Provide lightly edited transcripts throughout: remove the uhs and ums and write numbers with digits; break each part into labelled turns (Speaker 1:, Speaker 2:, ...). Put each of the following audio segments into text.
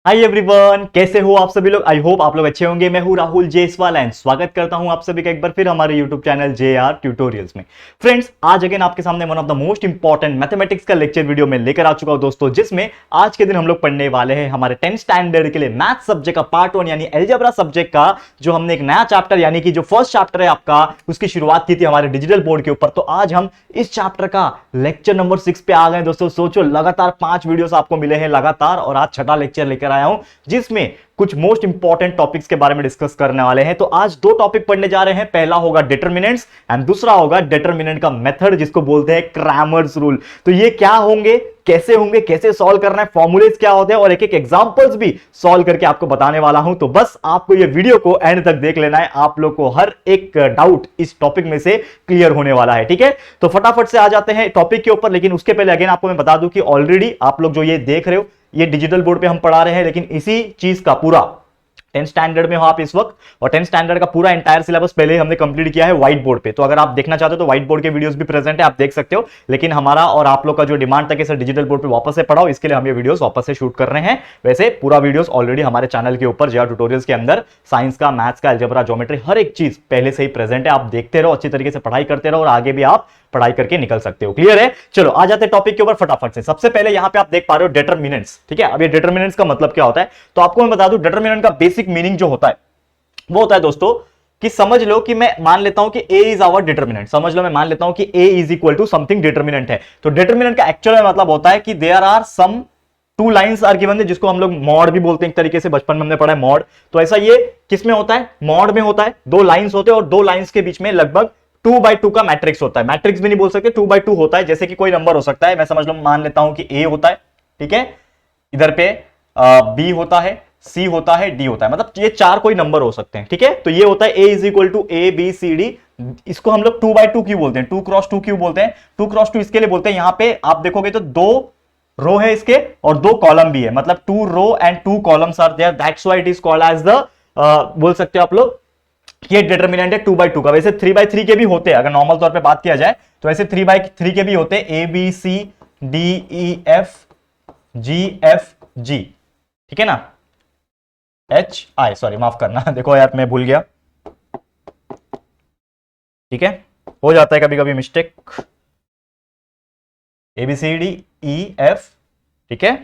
Speaker 1: Hi everyone, कैसे हो आप सभी लोग। आई होप आप लोग अच्छे होंगे। मैं हूं राहुल जेसवाल एंड स्वागत करता हूं आप सभी का एक बार फिर हमारे यूट्यूब चैनल JR ट्यूटोरियल्स में। फ्रेंड्स, आज अगेन आपके सामने one of the most important mathematics का लेक्चर वीडियो में लेकर आ चुका हूं दोस्तों, जिसमें आज के दिन हम लोग पढ़ने वाले हैं हमारे 10th स्टैंडर्ड के लिए मैथ सब्जेक्ट का पार्ट 1 यानी अलजेब्रा सब्जेक्ट का, जो हमने एक नया चैप्टर यानी कि जो फर्स्ट चैप्टर है आपका, उसकी शुरुआत की थी हमारे डिजिटल बोर्ड के ऊपर। तो आज हम इस चैप्टर का लेक्चर नंबर 6 पे आ गए दोस्तों। सोचो, लगातार 5 वीडियोस आपको मिले हैं लगातार, और आज छठा लेक्चर लेकर आया हूं जिसमें कुछ मोस्ट इंपॉर्टेंट टॉपिक्स के बारे में डिस्कस करने वाले हैं। तो आज दो टॉपिक पढ़ने जा रहे हैं। पहला होगा डिटरमिनेंट्स एंड दूसरा होगा डिटरमिनेंट का मेथड, जिसको बोलते हैं क्रैमर्स रूल। तो ये क्या होंगे, कैसे सॉल्व करना है, फॉर्मूलेज क्या होते हैं, और एक एक एग्जांपल्स भी सॉल्व करके आपको बताने वाला हूं। तो बस आपको ये वीडियो को एंड तक देख लेना है, आप लोग को हर एक डाउट इस टॉपिक में से क्लियर होने वाला है। ठीक है, तो फटाफट से आ जाते हैं टॉपिक के ऊपर। लेकिन उसके पहले अगेन आपको मैं बता दूं कि ऑलरेडी आप लोग जो ये देख रहे हो, ये डिजिटल बोर्ड पे हम पढ़ा रहे हैं, लेकिन इसी चीज का पूरा 10th स्टैंडर्ड में हो आप इस वक्त, और 10th स्टैंडर्ड का पूरा एंटायर सिलेबस पहले हमने कंप्लीट किया है व्हाइट बोर्ड पे। तो अगर आप देखना चाहते हो तो व्हाइट बोर्ड के वीडियोस भी प्रेजेंट है, आप देख सकते हो। लेकिन हमारा और आप लोग का जो डिमांड था कि सर डिजिटल बोर्ड पे वापस से पढ़ाओ, इसके लिए हम ये वीडियोस वापस से शूट कर रहे हैं। वैसे पूरा वीडियोस ऑलरेडी हमारे चैनल के ऊपर JR ट्यूटोरियल्स के अंदर साइंस का, मैथ्स का, अलजेब्रा, ज्योमेट्री, हर एक चीज पहले से ही प्रेजेंट है। आप देखते रहो, अच्छी तरीके से पढ़ाई करते रहो, और आगे भी आप पढ़ाई करके निकल सकते हो। क्लियर है? चलो आ जाते हैं टॉपिक के ऊपर फटाफट से। सबसे पहले यहां पे आप देख पा रहे हो डिटरमिनेंट्स। ठीक है, अब ये डिटरमिनेंट्स का मतलब क्या होता है, तो आपको मैं बता दूं डिटरमिनेंट का बेसिक मीनिंग जो होता है वो होता है दोस्तों कि समझ लो कि मैं मान लेता हूं कि A इज आवर डिटरमिनेंट। समझ लो मैं मान लेता हूं कि A is equal to something determinant है। तो डिटरमिनेंट का एक्चुअल में मतलब होता है कि there are some two lines are given, जिसको हम लोग मॉड भी बोलते हैं एक तरीके से, बचपन में हमने पढ़ा है मॉड। तो ऐसा ये किस में होता है, मॉड में होता है। दो लाइंस होते हैं और दो लाइंस के बीच में लगभग 2x2 का मैट्रिक्स होता है। मैट्रिक्स भी नहीं बोल सकते, 2x2 होता है। जैसे कि कोई नंबर हो सकता है, मैं समझ लो मान लेता हूं कि A होता है, ठीक है, इधर पे B होता है, C होता है, D होता है, मतलब ये चार कोई नंबर हो सकते हैं। ठीक है, तो ये होता है A is equal to A B C D। इसको हम लोग 2x2 क्यों बोलते हैं, 2x2 क्यों बोलते हैं, 2x2 इसके लिए बोलते हैं, यहां पे आप देखोगे तो दो रो है इसके और दो कॉलम भी है, मतलब 2 row and 2 columns are there, that's why it is called as the, बोल सकते हो आप लोग, ये डिटरमिनेंट है 2x2 का। वैसे 3x3 के भी होते हैं, अगर नॉर्मल तौर पे बात किया जाए तो वैसे 3x3 के भी होते हैं, A B C D E F G F G, ठीक है ना, H I, सॉरी माफ करना, देखो यार मैं भूल गया। ठीक है, हो जाता है कभी कभी mistake. A B C D E F, ठीक है,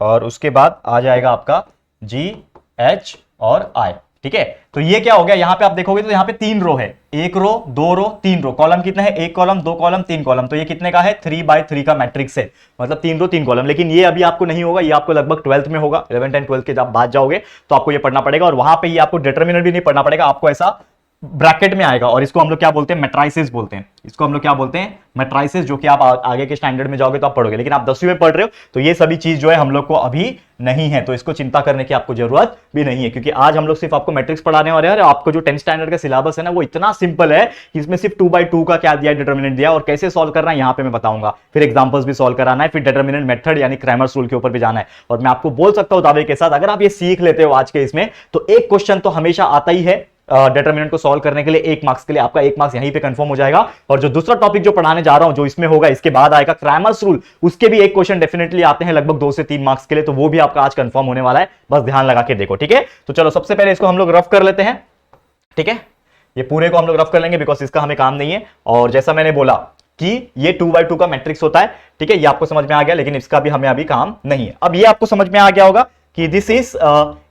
Speaker 1: और उसके बाद आ जाएगा आपका G H और I। ठीक है, तो ये क्या हो गया, यहां पे आप देखोगे तो यहां पे 3 रो है, 1 रो 2 रो 3 रो। कॉलम कितने हैं, 1 कॉलम 2 कॉलम 3 कॉलम। तो ये कितने का है, 3x3 का मैट्रिक्स है, मतलब 3 रो 3 कॉलम। लेकिन ये अभी आपको नहीं होगा, ये आपको लगभग 12th में होगा, 11th एंड 12th के जब बाद जाओगे तो आपको ये पढ़ना पड़ेगा, और वहां पे ये आपको डिटरमिनेंट भी नहीं पढ़ना पड़ेगा, आपको ऐसा ब्रैकेट में आएगा। और इसको हम लोग क्या बोलते हैं, मैट्राइसिस बोलते हैं। इसको हम लोग क्या बोलते हैं, मैट्राइसिस, जो कि आप आगे के स्टैंडर्ड में जाओगे तो आप पढ़ोगे। लेकिन आप 10वीं में पढ़ रहे हो तो ये सभी चीज जो है हम लोग को अभी नहीं है, तो इसको चिंता करने की आपको जरूरत भी नहीं है, क्योंकि आज हम लोग सिर्फ आपको मैट्रिक्स पढ़ाने वाले हैं। और आपको जो 10th स्टैंडर्ड का सिलेबस है ना, वो इतना सिंपल है कि इसमें सिर्फ 2x2 का क्या दिया, डिटरमिनेंट दिया, और कैसे सॉल्व करना है यहाँ पे मैं बताऊंगा। फिर एग्जांपल्स भी सॉल्व कराना है, फिर डिटरमिनेंट मेथड यानी क्रैमर्स रूल के ऊपर भी जाना है। और मैं आपको बोल सकता हूं दावे के साथ, अगर आप ये सीख लेते हो आज के इसमें, तो एक क्वेश्चन तो हमेशा आता ही है डिटरमिनेंट को सॉल्व करने के लिए। 1 मार्क्स के लिए आपका 1 मार्क्स यहीं पे कंफर्म हो जाएगा। और जो दूसरा टॉपिक जो पढ़ाने जा रहा हूं, जो इसमें होगा, इसके बाद आएगा क्रैमर्स रूल, उसके भी एक क्वेश्चन डेफिनेटली आते हैं लगभग 2 से 3 मार्क्स के लिए, तो वो भी आपका आज कंफर्म होने वाला है, बस ध्यान लगा के देखो। ठीक है, तो चलो सबसे पहले इसको हम लोग रफ कर लेते हैं। ठीक है, ये पूरे को हम लोग रफ कर लेंगे, बिकॉज इसका हमें काम नहीं है। और जैसा मैंने बोला कि ये 2x2 का मैट्रिक्स होता है, ठीक है, ये आपको समझ में आ गया, लेकिन इसका भी हमें अभी काम नहीं है। अब ये आपको समझ में आ गया होगा कि दिस इज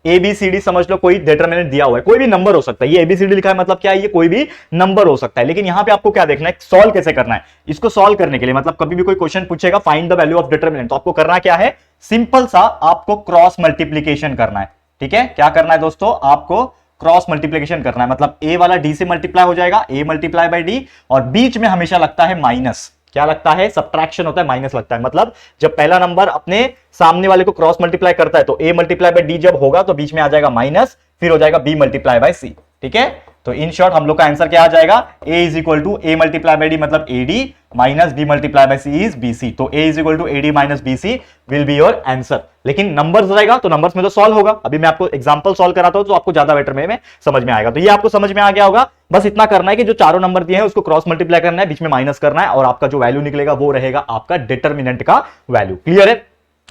Speaker 1: ABCD, समझ लो कोई डिटरमिनेंट दिया हुआ है, कोई भी नंबर हो सकता है। ये ABCD लिखा है मतलब क्या है, ये कोई भी नंबर हो सकता है। लेकिन यहां पे आपको क्या देखना है, सॉल्व कैसे करना है। इसको सॉल्व करने के लिए, मतलब कभी भी कोई क्वेश्चन पूछेगा find the value of determinant, तो आपको करना क्या है, सिंपल सा आपको क्रॉस मल्टीप्लीकेशन करना है। ठीक है, क्या करना है दोस्तों, आपको क्रॉस मल्टीप्लीकेशन करना है, मतलब A वाला D से मल्टीप्लाई हो जाएगा, A मल्टीप्लाई बाई D, और बीच में हमेशा लगता है माइनस। क्या लगता है, सब्ट्रैक्शन होता है, माइनस लगता है। मतलब जब पहला नंबर अपने सामने वाले को क्रॉस मल्टीप्लाई करता है तो A मल्टीप्लाई बाई D जब होगा तो बीच में आ जाएगा माइनस, फिर हो जाएगा B मल्टीप्लाई बाई C। ठीक है, तो इन शॉर्ट हम लोग का आंसर क्या आ जाएगा, A is equal to A multiply by D मतलब AD minus B multiply by C is BC। तो A is equal to AD minus BC will be your answer. लेकिन नंबर्स रहेगा तो नंबर्स में तो सॉल्व होगा। अभी मैं आपको एग्जांपल सॉल्व कराता हूं तो आपको ज्यादा बेटर में समझ में आएगा। तो ये आपको समझ में आ गया होगा। बस इतना करना है कि जो चारों नंबर दिए हैं उसको क्रॉस मल्टीप्लाई करना है, बीच में माइनस करना है, और आपका जो वैल्यू निकलेगा वो रहेगा आपका डिटरमिनेंट का वैल्यू। क्लियर है?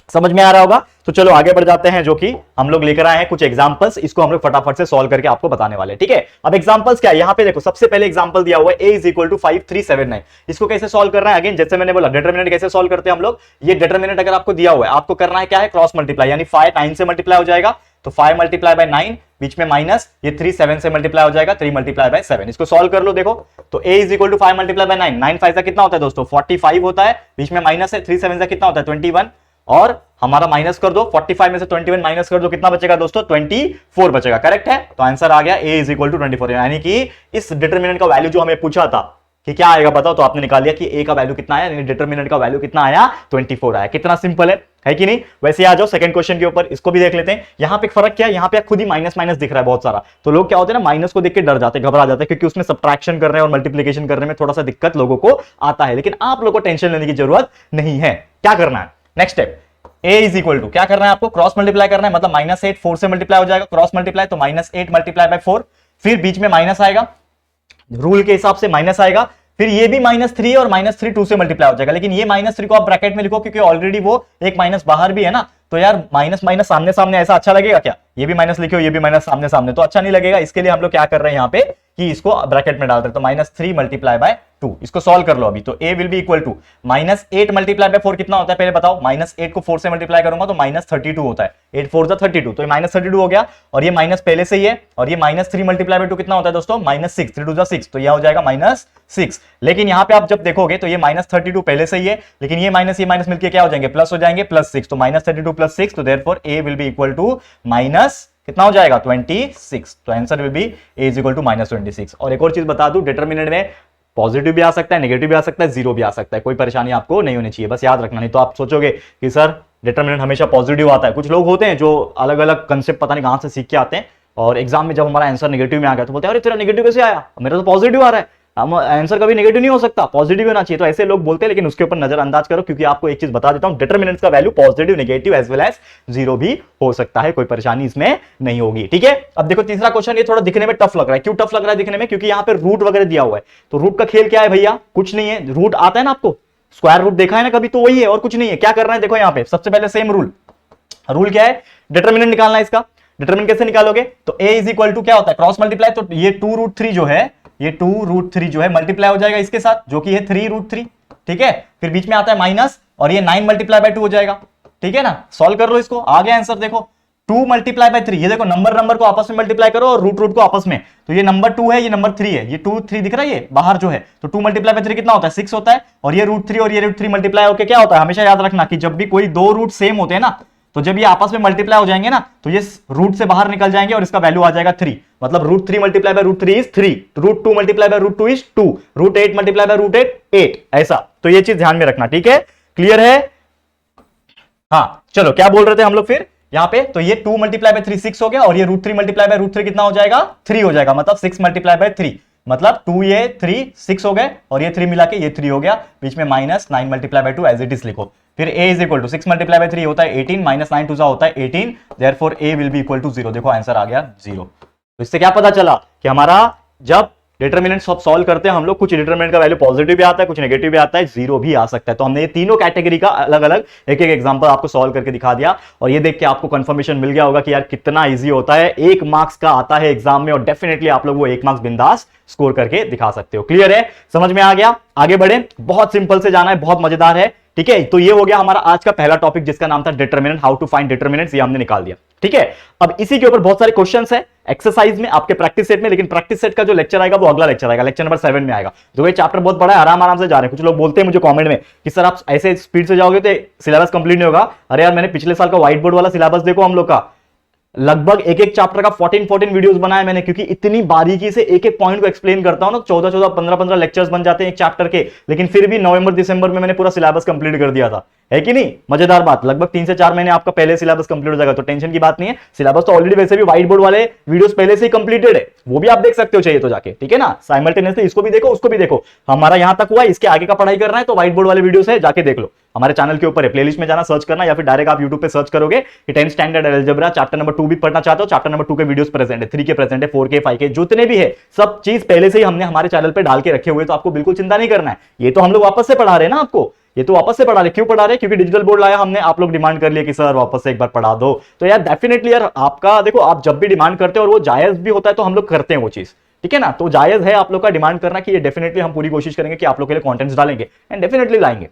Speaker 1: समझ में आ रहा होगा। तो चलो आगे बढ़ जाते हैं, जो कि हम लोग लेकर आए हैं कुछ एग्जांपल्स, इसको हम लोग फटाफट से सॉल्व करके आपको बताने वाले हैं। ठीक है, अब एग्जांपल्स क्या है, यहां पे देखो सबसे पहले एग्जांपल दिया हुआ है a इज इक्वल टू 5379। इसको कैसे सॉल्व करना है, अगेन जैसे मैंने बोला डिटरमिनेंट कैसे सॉल्व करते हैं हम लोग। ये डिटरमिनेंट अगर आपको दिया हुआ है, आपको करना है क्या है, क्रॉस मल्टीप्लाई, यानी 5 9 से मल्टीप्लाई हो जाएगा, तो 5 मल्टीप्लाई बाय 9, बीच में माइनस, ये 3 7 से मल्टीप्लाई हो जाएगा, 3 मल्टीप्लाई बाय 7। इसको सॉल्व कर लो, देखो तो a is equal to 5 multiply by 9, 9 5 कितना होता है दोस्तों 45 होता है, बीच में माइनस है, 3 7 से कितना होता है 21, और हमारा माइनस कर दो, 45 में से 21 माइनस कर दो, कितना बचेगा दोस्तों 24 बचेगा। करेक्ट है, तो आंसर आ गया a इज इक्वल टू 24, यानी कि इस डिटरमिनेंट का वैल्यू जो हमें पूछा था कि क्या आएगा बताओ, तो आपने निकाल लिया कि a का वैल्यू कितना आया, यानी डिटरमिनेंट का वैल्यू कितना आया 24 आया। कितना सिंपल है कि नहीं। वैसे आ जाओ सेकंड क्वेश्चन के ऊपर, इसको भी देख लेते हैं। यहां पे फर्क क्या है, यहां पे खुद ही माइनस माइनस दिख रहा है बहुत सारा, तो लोग क्या होते हैं ना, माइनस को देख के डर जाते हैं, घबरा जाते हैं, क्योंकि उसमें सब्ट्रैक्शन कर रहे हैं और मल्टीप्लिकेशन करने में थोड़ा सा दिक्कत लोगों को आता है। लेकिन आप लोगों को टेंशन लेने की जरूरत नहीं है। क्या करना है, next step, a is equal to क्या करना है आपको, क्रॉस मल्टीप्लाई करना है, मतलब -8 4 से मल्टीप्लाई हो जाएगा, क्रॉस मल्टीप्लाई तो -8 मल्टीप्लाई बाय 4, फिर बीच में माइनस आएगा, रूल के हिसाब से माइनस आएगा, फिर ये भी -3 और -3 2 से मल्टीप्लाई हो जाएगा। लेकिन ये -3 को आप ब्रैकेट में लिखो, क्योंकि ऑलरेडी वो एक माइनस बाहर भी है ना, तो यार माइनस माइनस सामने सामने ऐसा अच्छा लगेगा क्या, ये भी माइनस लिखो, ये भी माइनस सामने सामने, तो अच्छा नहीं लगेगा। इसके लिए हम लोग क्या कर रहे हैं यहाँ पे कि इसको ब्रैकेट में डालते हैं, तो -3 मल्टीप्लाई बाय 2, इसको सॉल्व कर लो अभी। तो a will be equal to -8 multiply by 4 कितना होता है पहले बताओ, -8 को 4 से मल्टीप्लाई करूंगा तो -32 होता है, 8 4 जा 32, तो ये -32 हो गया, और ये माइनस पहले से ही है, और ये -3 मल्टीप्लाई बाय 2 कितना होता है दोस्तों -6, 3 2 जा 6, तो यह हो जाएगा -6। लेकिन यहां पे आप जब देखोगे तो ये -32 पहले से ही है, लेकिन ये माइनस मिलके क्या हो जाएंगे, प्लस हो जाएंगे, +6, तो -32 + 6, तो therefore a will be equal to minus कितना हो जाएगा 26, तो answer will be a is equal to -26। और एक और चीज बता दूं, डिटरमिनेंट में पॉजिटिव भी आ सकता है, नेगेटिव भी आ सकता है, जीरो भी आ सकता है, कोई परेशानी आपको नहीं होनी चाहिए, बस याद रखना। नहीं तो आप सोचोगे कि सर डिटरमिनेंट हमेशा पॉजिटिव आता है। कुछ लोग होते हैं जो अलग अलग कंसेप्ट पता नहीं कहां से सीख के आते हैं, और एग्जाम में जब हमारा आंसर नेगेटिव में आ गया तो बोलते हैं अरे तेरा नेगेटिव कैसे आया, मेरा तो पॉजिटिव आ रहा है। आंसर कभी नेगेटिव नहीं हो सकता, पॉजिटिव होना चाहिए। तो ऐसे लोग बोलते हैं, लेकिन उसके ऊपर नजरअंदाज करो, क्योंकि आपको एक चीज बता देता हूं, डिटरमिनेंट्स का value positive, negative as well as zero भी हो सकता है, कोई परेशानी इसमें नहीं होगी। ठीक है, अब देखो तीसरा क्वेश्चन, ये थोड़ा दिखने में टफ लग रहा है। क्यों टफ लग रहा है दिखने में, क्योंकि यहाँ पे रूट वगैरह दिया हुआ है। तो रूट का खेल क्या है भैया, कुछ नहीं है, रूट आता है ना आपको, स्क्वायर रूट देखा है ना कभी, तो वही है और कुछ नहीं है। क्या करना है देखो, यहाँ पे सबसे पहले सेम रूल क्या है, डिटरमिनेंट निकालना है। इसका डिटरमिनेंट कैसे निकालोगे, तो a इज इक्वल टू क्या होता है, क्रॉस मल्टीप्लाई, तो ये 2√3 जो है, ये 2√3 जो है मल्टीप्लाई हो जाएगा इसके साथ, जो कि है 3√3। ठीक है, फिर बीच में आता है माइनस, और ये 9 मल्टीप्लाई बाय 2 हो जाएगा। ठीक है ना, सॉल्व कर लो इसको, आ गया आंसर। देखो 2 मल्टीप्लाई बाय 3, ये देखो नंबर को आपस में मल्टीप्लाई करो और रूट को आपस में, तो ये नंबर 2 है, ये नंबर 3 है, ये 2 3 दिख रहा है ये बाहर जो है, तो 2 मल्टीप्लाई बाय 3 कितना होता है 6 होता है, और ये √3 और ये √3 मल्टीप्लाई होकर क्या होता है, हमेशा याद रखना कि जब भी कोई दो रूट सेम होते हैं ना, तो जब ये आपस में मल्टीप्लाई हो जाएंगे ना, तो ये रूट से बाहर निकल जाएंगे और इसका वैल्यू आ जाएगा 3, मतलब √3 multiply by √3 is 3, √2 multiply by √2 is 2, √8 multiply bye √8 8, ऐसा। तो ये चीज ध्यान में रखना, ठीक है, क्लियर है। हाँ चलो, क्या बोल रहे थे हम लोग फिर यहां पे, तो ये 2 मल्टीप्लाई बाय 3 6 हो गया, और ये √3 मल्टीप्लाई बाय √3 कितना हो जाएगा 3 हो जाएगा, मतलब 6 मल्टीप्लाई बाय 3, मतलब 2 ये 3 6 हो गए, और ये 3 मिला के ये 3 हो गया, बीच में -9 multiply by 2 as it is लिखो। फिर a is equal to 6 multiply by 3 होता है 18, -9 2 होता है 18, therefore a will be equal to 0। देखो आंसर आ गया 0। तो इससे क्या पता चला कि हमारा जब डिटरमिनेंट सब सॉल्व करते हैं हम लोग, कुछ डिटरमिनेंट का वैल्यू पॉजिटिव भी आता है, कुछ नेगेटिव भी आता है, जीरो भी आ सकता है। तो हमने ये तीनों कैटेगरी का अलग अलग एक एक एग्जांपल आपको सॉल्व करके दिखा दिया, और ये देख के आपको कंफर्मेशन मिल गया होगा कि यार कितना इजी होता है, 1 मार्क्स का आता है एग्जाम में, और डेफिनेटली आप लोग वो 1 मार्क्स बिंदास स्कोर करके दिखा सकते हो। क्लियर है, समझ में आ गया। आगे बढ़े, बहुत सिंपल से जाना है, बहुत मजेदार है। ठीक है, तो ये हो गया हमारा आज का पहला टॉपिक, जिसका नाम था determinant, how to find determinants, ये हमने निकाल दिया। ठीक है, अब इसी के ऊपर बहुत सारे क्वेश्चंस है एक्सरसाइज में आपके प्रैक्टिस सेट में, लेकिन प्रैक्टिस सेट का जो लेक्चर आएगा वो अगला लेक्चर आएगा, लेक्चर नंबर 7 में आएगा। जो ये चैप्टर बहुत बड़ा है, आराम से जा रहे हैं। कुछ लोग बोलते हैं मुझे कमेंट में कि सर आप ऐसे स्पीड से जाओगे तो सिलेबस कंप्लीट नहीं होगा। अरे यार, मैंने पिछले साल का व्हाइट बोर्ड वाला सिलेबस देखो हम लोग का, लगभग एक एक चैप्टर का 14 वीडियोस बनाए मैंने, क्योंकि इतनी बारीकी से एक एक पॉइंट को एक्सप्लेन करता हूं ना, 14 15 लेक्चर्स बन जाते हैं एक चैप्टर के, लेकिन फिर भी नवंबर दिसंबर में मैंने पूरा सिलेबस कंप्लीट कर दिया था, है कि नहीं। मजेदार बात, लगभग 3 से 4 महीने आपका पहले सिलेबस कंप्लीट हो जाएगा, तो टेंशन की बात नहीं है। सिलेबस तो ऑलरेडी वैसे भी व्हाइट बोर्ड वाले वीडियोस पहले से ही कंप्लीटेड है, वो भी आप देख सकते हो चाहिए तो जाके, ठीक है ना। साइमल्टेनियसली इसको भी देखो, उसको भी देखो। हमारा यहां तक हुआ, इसके आगे का पढ़ाई करना है तो व्हाइट बोर्ड वाले वीडियोस है, जाके देख लो, हमारे चैनल के ऊपर है, प्लेलिस्ट में जाना सर्च करना, या फिर डायरेक्ट आप यूट्यूब पे सर्च करोगे कि 10th standard algebra chapter number 2 भी पढ़ना चाहते हो, चैप्टर नंबर 2 के वीडियोस प्रेजेंट है, 3 के प्रेजेंट है, 4 के 5 के जितने भी है, सब चीज पहले से ही हमने हमारे चैनल पे डाल के रखे हुए, तो आपको बिल्कुल चिंता नहीं करना है। ये तो हम लोग वापस से पढ़ा रहे हैं ना आपको, ये तो वापस से पढ़ा रहे, क्यों पढ़ा रहे? क्योंकि डिजिटल बोर्ड लाया हमने, आप लोग डिमांड कर लिए कि सर वापस से एक बार पढ़ा दो। तो यार डेफिनेटली यार आपका देखो, आप जब भी डिमांड करते हो और वो जायज भी होता है तो हम लोग करते हैं वो चीज, ठीक है ना। तो जायज है आप लोग का डिमांड करना कि ये डेफिनेटली हम पूरी कोशिश करेंगे कि आप लोग के लिए कंटेंट्स डालेंगे एंड डेफिनेटली लाएंगे,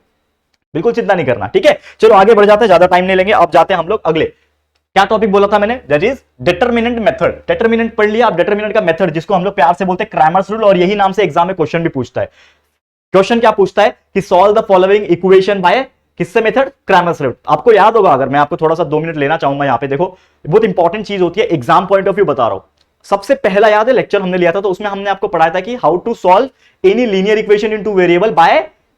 Speaker 1: बिल्कुल चिंता नहीं करना, ठीक है। चलो आगे बढ़ जाते हैं, ज्यादा टाइम नहीं लेंगे, अब जाते हैं हम लोग अगले। क्या टॉपिक बोला था मैंने? That is determinant method. Determinant पढ़ लिया, अब डिटरमिनेंट का मेथड जिसको हम लोग प्यार से बोलते हैं क्रैमर्स रूल, और यही नाम से एग्जाम में क्वेश्चन भी पूछता है। क्वेश्चन क्या पूछता है कि solve the following equation by किससे मेथड? Cramer's rule. आपको याद होगा, अगर मैं आपको थोड़ा सा 2 मिनट लेना चाहूंगा यहाँ पे, देखो बहुत इंपॉर्टेंट चीज होती है, एग्जाम पॉइंट ऑफ व्यू बता रहा हूं। सबसे पहला याद है लेक्चर हमने लिया था, तो उसमें हमने आपको पढ़ाया था कि how to solve any linear equation in two variable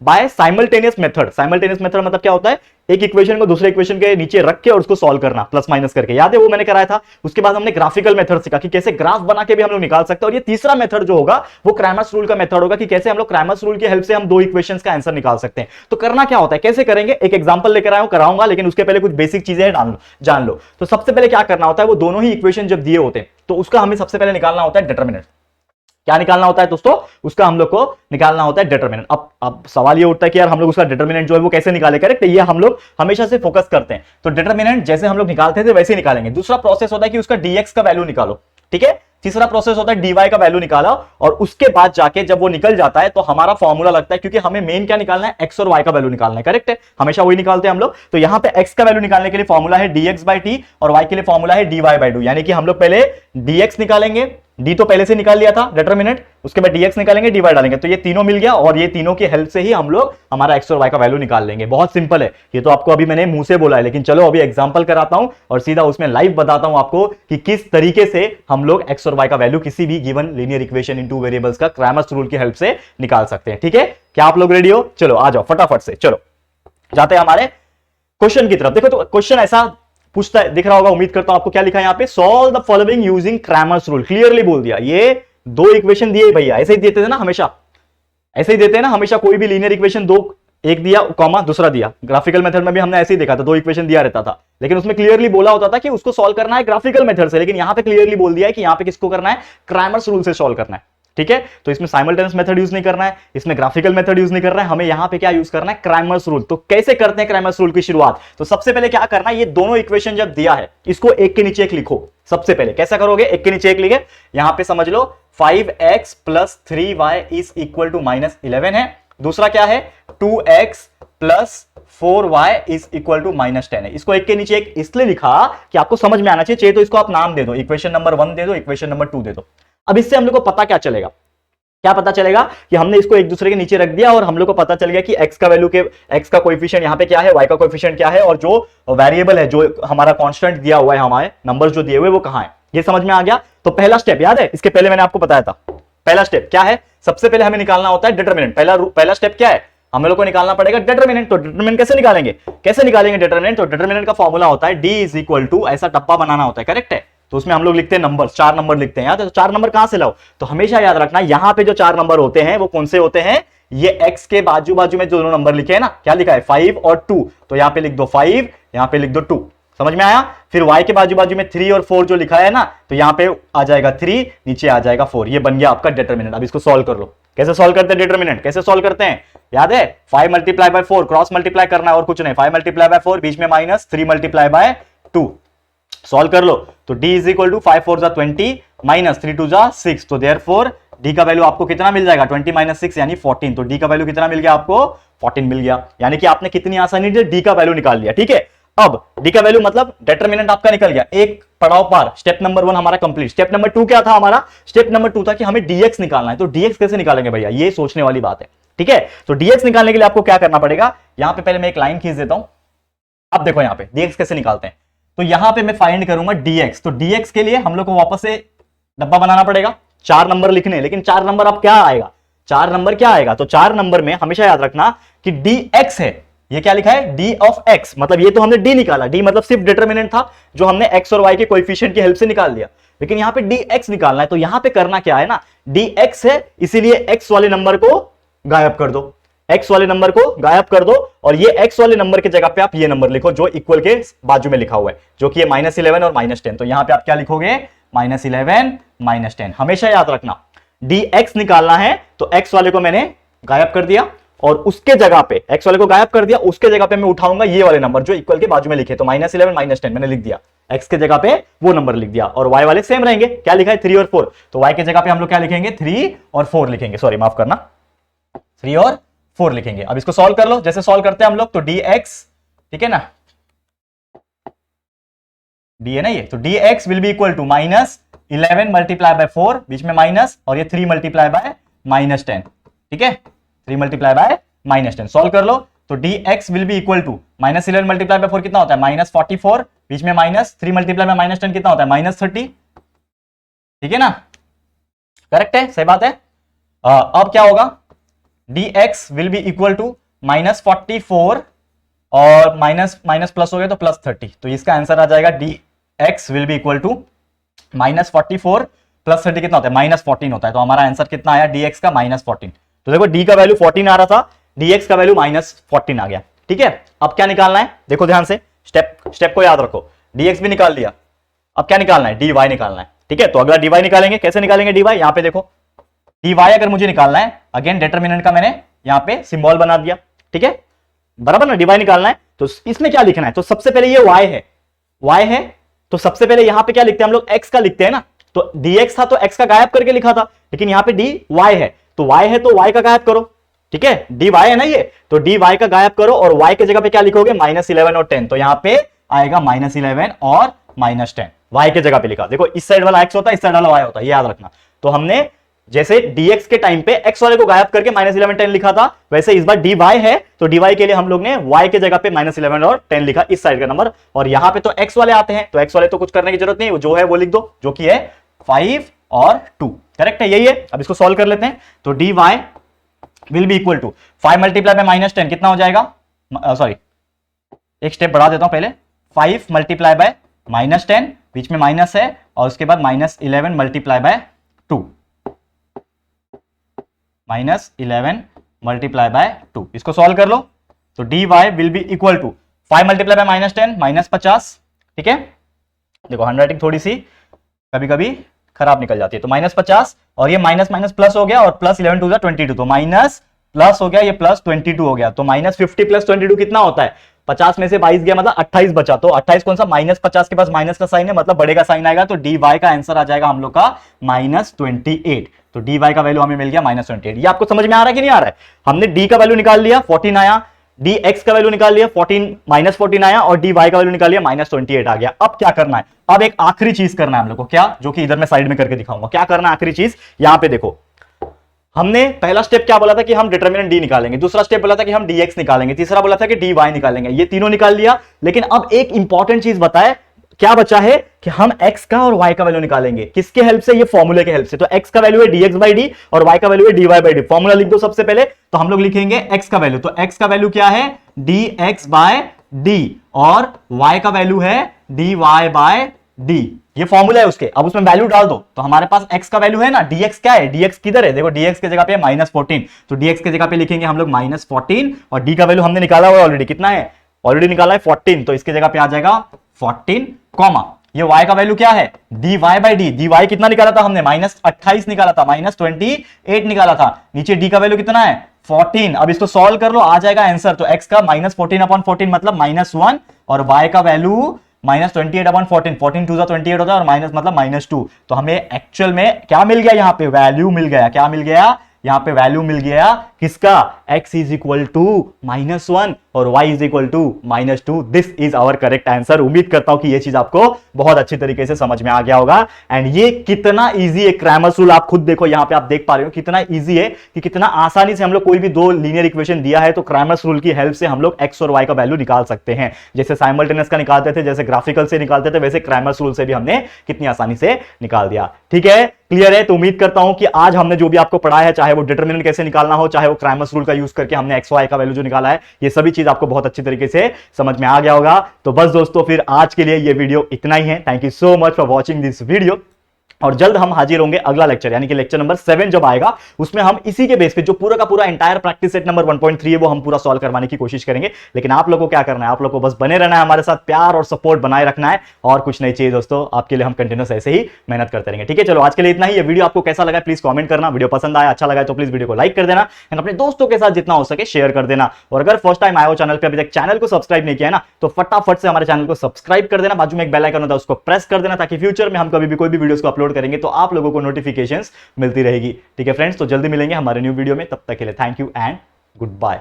Speaker 1: by simultaneous method. Simultaneous method मतलब क्या होता है? एक इक्वेशन को दूसरे इक्वेशन के नीचे रख के और उसको सॉल्व करना प्लस माइनस करके, याद है वो मैंने कराया था। उसके बाद हमने ग्राफिकल मेथड सीखा कि कैसे ग्राफ बना के भी हम लोग निकाल सकते हैं, और ये तीसरा मेथड जो होगा वो क्रैमर्स रूल का मेथड होगा कि कैसे हम लोग क्रैमर्स रूल की हेल्प से हम 2 इक्वेशंस का आंसर निकाल सकते हैं। तो करना क्या होता है, कैसे करेंगे, एक एग्जांपल लेकर आया हूं, कराऊंगा, लेकिन उसके पहले कुछ बेसिक चीजें जान लो। तो सबसे पहले क्या करना होता है, वो दोनों ही इक्वेशन जब दिए होते हैं तो उसका हमें सबसे पहले निकालना होता है डिटरमिनेंट। क्या निकालना होता है दोस्तों? उसका हम लोग को निकालना होता है डिटरमिनेंट। अब सवाल ये उठता है कि यार हम लोग उसका डिटरमिनेंट जो है वो कैसे निकाले, करेक्ट? ये हम लोग हमेशा से फोकस करते हैं। तो डिटरमिनेंट जैसे हम लोग निकालते थे वैसे ही निकालेंगे। दूसरा प्रोसेस होता है कि उसका dx का वैल्यू निकालो, ठीक है। तीसरा प्रोसेस होता है dy का वैल्यू निकाला, और उसके बाद जाके जब वो निकल जाता है तो हमारा फॉर्मूला लगता है, क्योंकि हमें मेन क्या निकालना है, x और y का वैल्यू निकालना है, करेक्ट है। हमेशा वही निकालते हैं हम लोग। तो यहां पे x का वैल्यू निकालने के लिए फॉर्मूला है dx/t और y के लिए फॉर्मूला है dy/2, यानी कि हम लोग पहले dx निकालेंगे, d तो पहले से निकाल लिया था डिटरमिनेंट, उसके बाद dx निकालेंगे, dy डालेंगे, तो ये तीनों मिल गया, और ये तीनों की हेल्प से ही हम लोग हमारा x और y का वैल्यू निकाल लेंगे। बहुत सिंपल है, ये तो आपको अभी मैंने मुंह से बोला है, लेकिन चलो अभी एग्जांपल कराता हूं और सीधा उसमें लाइव बताता हूं आपको कि किस तरीके से हम लोग x और y का वैल्यू किसी भी given linear equation in 2 variables का क्रैमर्स रूल की हेल्प से निकाल सकते हैं, ठीक है। क्या आप लोग रेडी हो? चलो आ जाओ फटाफट से, चलो जाते हैं हमारे क्वेश्चन की तरफ। देखो तो क्वेश्चन ऐसा पूछता है, दिख रहा होगा, उम्मीद करता हूं आपको। क्या लिखा है यहाँ पे? Solve the following using Cramer's rule. Clearly बोल दिया, ये 2 इक्वेशन दिए भैया, ऐसे ही देते थे ना हमेशा, ऐसे ही देते हैं ना हमेशा। कोई भी लीनियर इक्वेशन 2, एक दिया कॉमा दूसरा दिया, ग्राफिकल मेथड में भी हमने ऐसे ही देखा था, 2 इक्वेशन दिया रहता था, लेकिन उसमें क्लियरली बोला होता था कि उसको सॉल्व करना है ग्राफिकल मेथड से। लेकिन यहां पे क्लियरली बोल दिया है कि यहां पे किसको करना है, क्रैमर्स रूल से सॉल्व करना है, ठीक है। तो इसमें साइमल्टेनियस मेथड यूज नहीं करना है, इसमें ग्राफिकल मेथड यूज नहीं करना है, हमें यहां पे क्या यूज करना है, क्रैमर्स रूल। तो कैसे करते हैं क्रैमर्स रूल की शुरुआत? तो सबसे पहले क्या करना है, ये दोनों इक्वेशन जब दिया है इसको एक के नीचे एक लिखो। सबसे पहले कैसा करोगे, एक के नीचे एक लिखे, यहां पे समझ लो 5x + 3y = -11 है। दूसरा क्या है, 2x + 4y = -10 है। इसको एक के नीचे एक इसलिए लिखा कि आपको समझ में आना चाहिए तो इसको आप नाम दे दो, इक्वेशन नंबर 1 दे दो, इक्वेशन नंबर 2 दे दो। अब इससे हम लोग को पता क्या चलेगा, क्या पता चलेगा कि हमने इसको एक दूसरे के नीचे रख दिया और हम लोग को पता चल गया कि x का वैल्यू के x का कोएफिशिएंट यहां पे क्या है, y का कोएफिशिएंट क्या है, और जो वेरिएबल है, जो हमारा कांस्टेंट दिया हुआ है, हमारे नंबर्स जो दिए हुए वो कहां है, ये समझ में आ गया। तो पहला स्टेप याद है, इसके पहले मैंने आपको बताया था, पहला स्टेप क्या है, सबसे पहले हमें निकालना होता है डिटरमिनेंट। पहला स्टेप क्या है, हम लोग को निकालना पड़ेगा डिटरमिनेंट। तो डिटरमिनेंट कैसे निकालेंगे, डिटरमिनेंट? तो डिटरमिनेंट का फॉर्मूला होता है d = ऐसा टप्पा बनाना होता है, करेक्ट है। तो उसमें हम लोग लिखते हैं नंबर, 4 नंबर लिखते हैं यार। तो 4 नंबर कहां से लाओ, तो हमेशा याद रखना यहां पे जो 4 नंबर होते हैं वो कौन से होते हैं, ये x के बाजू बाजू में जो दोनों नंबर लिखे हैं ना, क्या लिखा है, 5 और 2, तो यहां पे लिख दो 5, यहां पे लिख दो 2, समझ में आया। फिर y के बाजू बाजू में 3 और 4 जो लिखा है ना, तो यहां पे आ जाएगा 3, नीचे आ जाएगा 4, ये बन गया आपका डिटरमिनेंट। अब इसको सॉल्व कर लो। कैसे सॉल्व करते हैं डिटरमिनेंट, कैसे सॉल्व करते हैं, याद है, 5 × 4 क्रॉस मल्टीप्लाई करना है और कुछ नहीं, 5 × 4 बीच में माइनस, 3 × 2, सॉल्व कर लो। तो d = 5 4 = 20 -3 2 = 6, तो देयरफॉर d का वैल्यू आपको कितना मिल जाएगा, 20 - 6 यानी 14। तो d का वैल्यू कितना मिल गया आपको, 14 मिल गया। यानी कि आपने कितनी आसानी से d का वैल्यू निकाल लिया, ठीक है। अब d का वैल्यू मतलब डिटरमिनेंट आपका निकल गया, एक पड़ाव पार, स्टेप नंबर 1 हमारा कंप्लीट। स्टेप नंबर 2 क्या था हमारा, स्टेप नंबर 2 था कि हमें dx निकालना है। तो dx कैसे निकालेंगे भैया, ये सोचने वाली बात है, ठीक है। तो dx निकालने के लिए आपको क्या करना पड़ेगा, यहां पे पहले मैं एक लाइन खींच देता हूं। अब देखो यहां पे dx कैसे निकालते हैं, तो यहां पे मैं फाइंड करूंगा dx। तो dx के लिए हम लोग को वापस से डब्बा बनाना पड़ेगा, 4 नंबर लिखने, लेकिन 4 नंबर अब क्या आएगा, 4 नंबर क्या आएगा, तो 4 नंबर में हमेशा याद रखना कि dx है, ये क्या लिखा है, d ऑफ x, मतलब ये तो हमने d निकाला, d मतलब सिर्फ डिटरमिनेंट था जो हमने x और y के कोएफिशिएंट की हेल्प से निकाल दिया, लेकिन यहां पे dx निकालना है। तो यहां पे करना क्या है ना, dx है, इसीलिए x वाले नंबर को गायब कर दो, x वाले नंबर को गायब कर दो, और ये x वाले नंबर की जगह पे आप ये नंबर लिखो जो इक्वल के बाजू में लिखा हुआ है, जो कि -11 और -10। तो यहां पे आप क्या लिखोगे, -11 -10। हमेशा याद रखना dx निकालना है तो x वाले को मैंने गायब कर दिया, और उसके जगह पे एक्स वाले को गायब कर दिया, उसके जगह पे मैं उठाऊंगा ये वाले नंबर जो इक्वल के बाजू में लिखे, तो -11 -10 मैंने लिख दिया, एक्स के जगह पे वो नंबर लिख दिया, और वाई वाले सेम रहेंगे, क्या लिखा है 3 और 4, तो वाई के जगह पे हम लोग क्या लिखेंगे 3 और 4 लिखेंगे, सॉरी माफ करना 3 और 4 लिखेंगे। अब इसको सॉल्व कर लो, जैसे सॉल्व करते हैं हम लोग, तो dx, ठीक है ना, d है ना ये, तो dx will be equal to -11 multiply by 4, बीच में माइनस, और ये 3 मल्टीप्लाई बाय -10, ठीक है, 3 मल्टीप्लाई बाय -10, सॉल्व कर लो, तो dx will be equal to -11 multiply by 4 कितना होता है -44, बीच में माइनस, 3 मल्टीप्लाई बाय -10 कितना होता है -30, ठीक है ना, करेक्ट है, सही बात है। अब क्या होगा, dx will be equal to -44 और माइनस प्लस हो गया तो +30, तो इसका आंसर आ जाएगा dx will be equal to -44 + 30 कितना होता है -14 होता है, तो हमारा आंसर कितना आया dx का -14। तो देखो d का वैल्यू 14 आ रहा था, dx का वैल्यू -14 आ गया, ठीक है। अब क्या निकालना है, देखो ध्यान से, स्टेप को याद रखो, dx भी निकाल लिया, अब क्या निकालना है, dy निकालना है, ठीक है। तो अगला dy निकालेंगे, कैसे निकालेंगे dy, यहां पे देखो dy अगर मुझे निकालना है, अगेन डिटरमिनेंट का मैंने यहां पे सिंबल बना दिया, ठीक है, बराबर ना, dy निकालना है, तो इसमें क्या लिखना है, तो सबसे पहले ये y है, तो सबसे पहले यहां पे क्या लिखते हैं हम लोग, x का लिखते हैं ना, तो dx था तो x का गायब करके लिखा था, लेकिन यहां पे dy है, तो y है तो y का गायब करो, ठीक है, dy है ना ये, तो dy का गायब करो, और y के जगह पे क्या लिखोगे -11 और 10, तो यहां पे आएगा -11 और -10, y के जगह पे लिखा, देखो इस साइड वाला x होता है, इस साइड वाला y होता है, ये याद रखना। तो हमने जैसे dx के टाइम पे x वाले को गायब करके -11 10 लिखा था, वैसे इस बार dy है, तो dy के लिए हम लोग ने y के जगह पे -11 और 10 लिखा, इस साइड का नंबर, और यहां पे तो x वाले आते हैं, तो x वाले तो कुछ करने की जरूरत नहीं, जो है वो लिख दो, जो कि है 5 और 2, करेक्ट है, यही है। अब इसको सॉल्व कर लेते हैं, तो dy will be equal to 5 multiply by -10 कितना हो जाएगा, सॉरी एक स्टेप बढ़ा देता हूं पहले, 5 मल्टीप्लाई बाय -10, बीच में माइनस है, और उसके बाद -11 मल्टीप्लाई बाय 2, -11 मल्टीप्लाई बाय 2, इसको सॉल्व कर लो, तो dy will be equal to 5 multiply by -10 -50, ठीक है, देखो हैंडराइटिंग थोड़ी सी कभी कभी खराब निकल जाती है, तो -50, और ये माइनस माइनस प्लस हो गया, और +11 2 22, तो माइनस प्लस हो गया, ये +22 हो गया, तो -50 + 22 कितना होता है, 50 में से 22 गया, मतलब 28 बचा, तो 28 कौन सा, -50 के पास माइनस का साइन है, मतलब बड़े का साइन आएगा, तो dy का आंसर आ जाएगा हम लोग का -28, तो dy का वैल्यू हमें मिल गया -28। ये आपको समझ में आ रहा है कि नहीं आ रहा है, हमने d का वैल्यू निकाल लिया 14 आया, dx का वैल्यू निकाल लिया 14 आया, और dy का वैल्यू निकाल लिया -28 आ गया। अब क्या करना है, अब एक आखिरी चीज करना है हम लोग को, क्या, जो कि इधर मैं साइड में करके दिखाऊंगा, क्या करना है आखिरी चीज, यहां पे देखो, हमने पहला स्टेप क्या बोला था कि हम डिटरमिनेंट d निकालेंगे, दूसरा स्टेप बोला था कि हम dx निकालेंगे, तीसरा बोला था कि dy निकालेंगे, ये तीनों निकाल लिया, लेकिन अब एक इंपॉर्टेंट चीज बताए, क्या बचा है कि हम x का और y का वैल्यू निकालेंगे, किसके हेल्प से, ये फॉर्मूले के हेल्प से, तो x का वैल्यू है dx/d और y का वैल्यू है dy/d, फॉर्मूला लिख दो सबसे पहले, तो हम लोग लिखेंगे x का वैल्यू, तो x का वैल्यू क्या है dx/d, और y का वैल्यू है dy/d, ये फॉर्मूला है उसके, अब उसमें वैल्यू डाल दो, तो हमारे पास x का वैल्यू है ना, dx क्या है, dx किधर है, देखो dx के जगह पे -14, तो dx के जगह पे लिखेंगे हम लोग -14, और d का वैल्यू हमने निकाला हुआ है ऑलरेडी, कितना है, ऑलरेडी निकाला है 14, तो इसके जगह पे आ जाएगा 14, कॉमा, ये y का वैल्यू क्या है dy/d, dy कितना निकाला था हमने, -28 निकाला था, -28 निकाला था, नीचे d का वैल्यू कितना है 14, अब इसको सॉल्व कर लो, आ जाएगा आंसर, तो x का -14/14 मतलब -1, और y का वैल्यू -28/14, 14 2 28 होता है, और माइनस मतलब -2, तो हमें एक्चुअल में क्या मिल गया, यहाँ पे वैल्यू मिल गया, क्या मिल गया, यहां पे वैल्यू मिल गया किसका, x इज इक्वल टू -1 और y is equal to -2। This is our correct answer. उम्मीद करता हूं कि ये चीज आपको बहुत अच्छी तरीके से समझ में आ गया होगा। एंड ये कितना इजी है, क्रैमर्स रूल आप खुद देखो, यहां पे आप देख पा रहे हो कितना इजी है कि कितना आसानी से हम लोग कोई भी दो लीनियर इक्वेशन दिया है तो क्रैमर्स रूल की हेल्प से हम लोग x और y का वैल्यू निकाल सकते हैं। जैसे साइमल्टेनियस का निकालते थे, जैसे ग्राफिकल से निकालते थे, वैसे क्रैमर्स रूल से भी हमने कितनी आसानी से निकाल दिया। ठीक है, क्लियर है? तो उम्मीद करता हूं कि आज हमने जो भी आपको पढ़ाया है, चाहे वो डिटरमिनेंट कैसे निकालना हो, चाहे वो क्रैमर्स रूल का यूज करके हमने एक्स वाई का वैल्यू जो निकाला है, ये सभी चीज आपको बहुत अच्छी तरीके से समझ में आ गया होगा। तो बस दोस्तों, फिर आज के लिए ये वीडियो इतना ही है। Thank you so much for watching this video. और जल्द हम हाजिर होंगे अगला लेक्चर यानी कि लेक्चर नंबर 7 जब आएगा, उसमें हम इसी के बेस पे जो पूरा का पूरा एंटायर प्रैक्टिस सेट नंबर 1.3 है वो हम पूरा सॉल्व करवाने की कोशिश करेंगे। लेकिन आप लोगों को क्या करना है, आप लोगों को बस बने रहना है, हमारे साथ प्यार और सपोर्ट बनाए रखना है, और कुछ नहीं चाहिए दोस्तों। आपके लिए हम कंटिन्यूस ऐसे ही मेहनत करते रहेंगे। ठीक है, चलो आज के लिए इतना ही। ये वीडियो आपको कैसा लगा प्लीज कमेंट करना, वीडियो पसंद आया, अच्छा लगा तो प्लीज वीडियो को लाइक कर देना एंड अपने दोस्तों के साथ जितना हो सके शेयर कर देना। और अगर फर्स्ट टाइम आए हो चैनल पे, अभी तक चैनल को सब्सक्राइब नहीं किया है ना, तो फटाफट से हमारे चैनल को सब्सक्राइब कर देना। बाजू में एक बेल आइकन होता है, उसको प्रेस कर देना, ताकि फ्यूचर में हम कभी भी कोई भी वीडियोस को अपलोड करेंगे तो आप लोगों को नोटिफिकेशंस मिलती रहेगी। ठीक है फ्रेंड्स, तो जल्दी मिलेंगे हमारे न्यू वीडियो में, तब तक के लिए thank you and good bye.